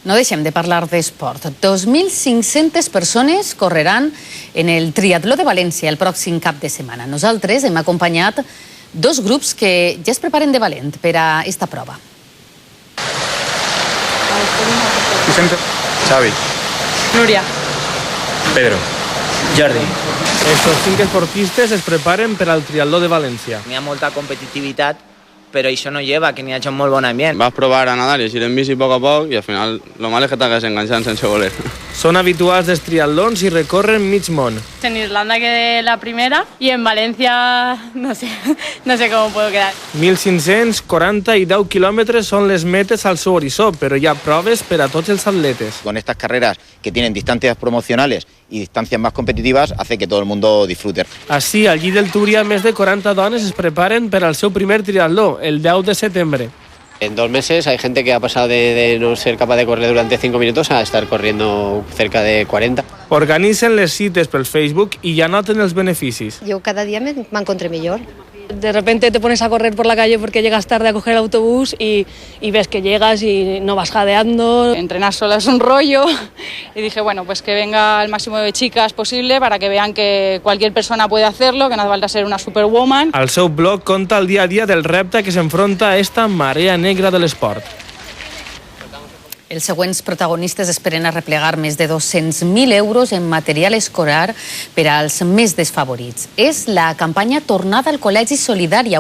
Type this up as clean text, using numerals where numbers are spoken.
No deixem de parlar d'esport. 2.500 persones correran en el Triatló de València el pròxim cap de setmana. Nosaltres hem acompanyat dos grups que ja es preparen de valent per a esta prova. Xavi. Núria. Pedro. Jordi. Estos 5 esportistes es preparen per al Triatló de València. Hi ha molta competitivitat, però això no lleva que n'hi hagi un molt bon ambient. Vas provar a nadar y ir en bici poco a poco y al final lo malo es que te hagas enganchar sense voler. Són habituals dels triatlons i recorren mig món. En Irlanda quedé la primera y en Valencia no sé cómo puedo quedar. 1.540 i 10 quilòmetres són les metes al seu horitzó, però hi ha proves per a tots els atletes. Con estas carreras que tienen distancias promocionales y distancias más competitivas hace que todo el mundo disfrute. Així, al Lli del Túria, més de 40 dones es preparen per al seu primer triatló, el 10 de setembre. En 2 meses hay gente que ha pasado de no ser capaz de correr durante 5 minutos a estar corriendo cerca de 40. Organitzen les cites pel Facebook i ja noten els beneficis. Yo cada día me encontré mejor. De repente te pones a correr por la calle porque llegas tarde a coger el autobús y ves que llegas y no vas jadeando. Entrenar sola es un rollo y dije, bueno, pues que venga el máximo de chicas posible para que vean que cualquier persona puede hacerlo, que no hace falta ser una superwoman. Al seu blog conta el dia a dia del repte que s'enfronta a esta marea negra de l'esport. Els següents protagonistes esperen a replegar més de 200.000 euros en material escolar per als més desfavorits. És la campanya Tornada al Col·legi Solidària,